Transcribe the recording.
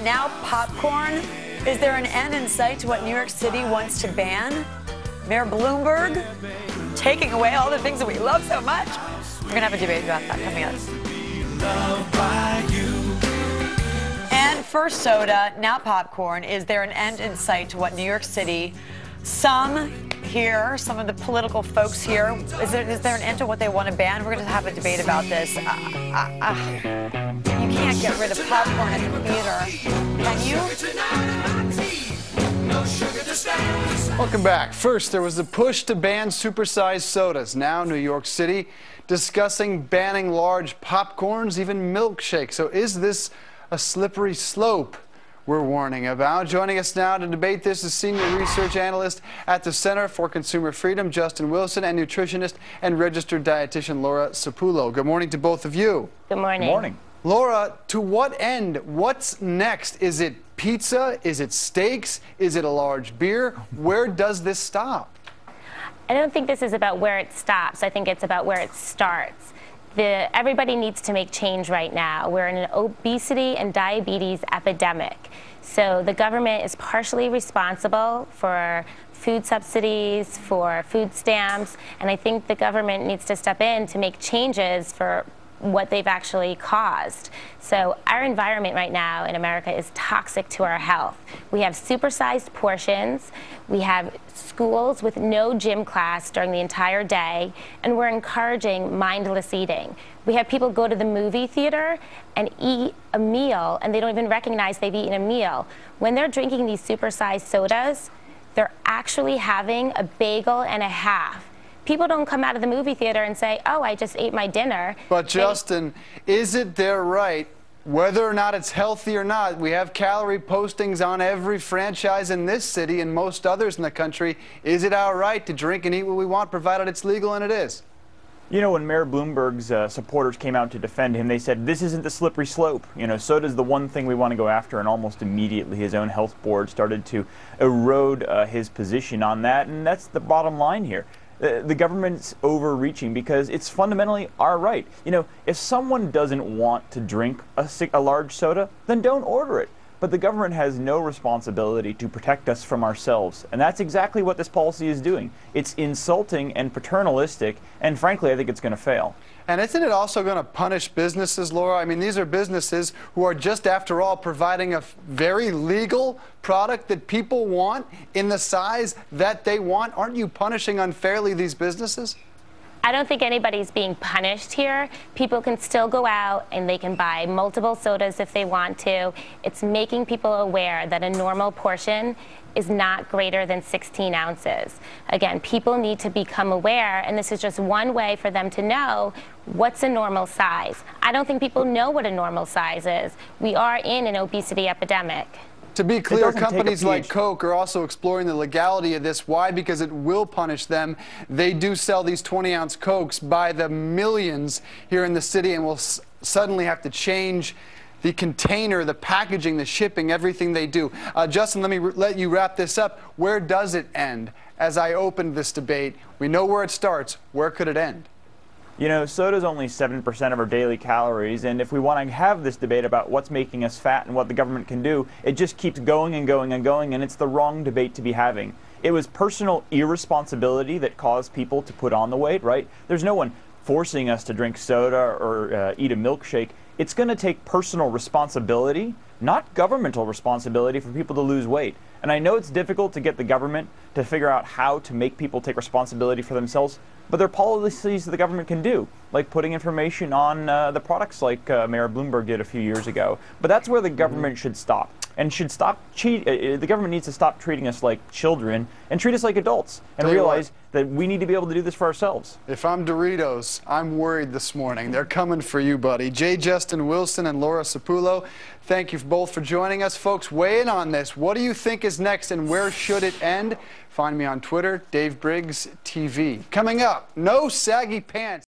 now popcorn. Is there an end in sight to what New York City wants to ban? Mayor Bloomberg taking away all the things that we love so much. We're going to have a debate about that coming up. And first soda, now popcorn. Is there an end in sight to what New York City, some here, some of the political folks here, is there an end to what they want to ban? We're going to have a debate about this. You can't get rid of popcorn at the theater, can you? Welcome back. First, there was the push to ban supersized sodas. Now, New York City discussing banning large popcorns, even milkshakes. So is this a slippery slope we're warning about? Joining us now to debate this is senior research analyst at the Center for Consumer Freedom, Justin Wilson, and nutritionist and registered dietitian Laura Cipullo. Good morning to both of you. Good morning. Good morning. Laura, to what end? What's next? Is it pizza? Is it steaks? Is it a large beer? Where does this stop? I don't think this is about where it stops. I think it's about where it starts. Everybody needs to make change right now. We're in an obesity and diabetes epidemic. So the government is partially responsible for food subsidies, for food stamps, and I think the government needs to step in to make changes for what they've actually caused. So our environment right now in America is toxic to our health. We have supersized portions, we have schools with no gym class during the entire day, and we're encouraging mindless eating. We have people go to the movie theater and eat a meal, and they don't even recognize they've eaten a meal. When they're drinking these supersized sodas, they're actually having a bagel and a half. People don't come out of the movie theater and say, oh, I just ate my dinner. But Justin, is it their right, whether or not it's healthy or not? We have calorie postings on every franchise in this city and most others in the country. Is it our right to drink and eat what we want, provided it's legal? And it is. You know, when Mayor Bloomberg's supporters came out to defend him, they said, this isn't the slippery slope. You know, soda's the one thing we want to go after, and almost immediately his own health board started to erode his position on that, and that's the bottom line here. The government's overreaching because it's fundamentally our right. You know, if someone doesn't want to drink a large soda, then don't order it. But the government has no responsibility to protect us from ourselves. And that's exactly what this policy is doing. It's insulting and paternalistic, and frankly, I think it's going to fail. And isn't it also going to punish businesses, Laura? I mean, these are businesses who are just, after all, providing a very legal product that people want in the size that they want. Aren't you punishing unfairly these businesses? I don't think anybody's being punished here. People can still go out and they can buy multiple sodas if they want to. It's making people aware that a normal portion is not greater than 16 ounces. Again, people need to become aware, and this is just one way for them to know what's a normal size. I don't think people know what a normal size is. We are in an obesity epidemic. To be clear, companies like Coke are also exploring the legality of this. Why? Because it will punish them. They do sell these 20-ounce Cokes by the millions here in the city, and will suddenly have to change the container, the packaging, the shipping, everything they do. Justin, let me let you wrap this up. Where does it end? As I opened this debate, we know where it starts. Where could it end? You know, soda's only 7% of our daily calories, and if we want to have this debate about what's making us fat and what the government can do, it just keeps going and going and going, and it's the wrong debate to be having. It was personal irresponsibility that caused people to put on the weight, right? There's no one forcing us to drink soda or eat a milkshake. It's going to take personal responsibility, not governmental responsibility, for people to lose weight. And I know it's difficult to get the government to figure out how to make people take responsibility for themselves, but there are policies that the government can do, like putting information on the products like Mayor Bloomberg did a few years ago. But that's where the government should stop. And should stop the government needs to stop treating us like children and treat us like adults and realize that we need to be able to do this for ourselves. If I'm Doritos, I'm worried this morning. They're coming for you, buddy. Justin Wilson and Laura Cipullo, thank you both for joining us. Folks, weigh in on this. What do you think is next, and where should it end? Find me on Twitter, Dave Briggs TV. Coming up, no saggy pants.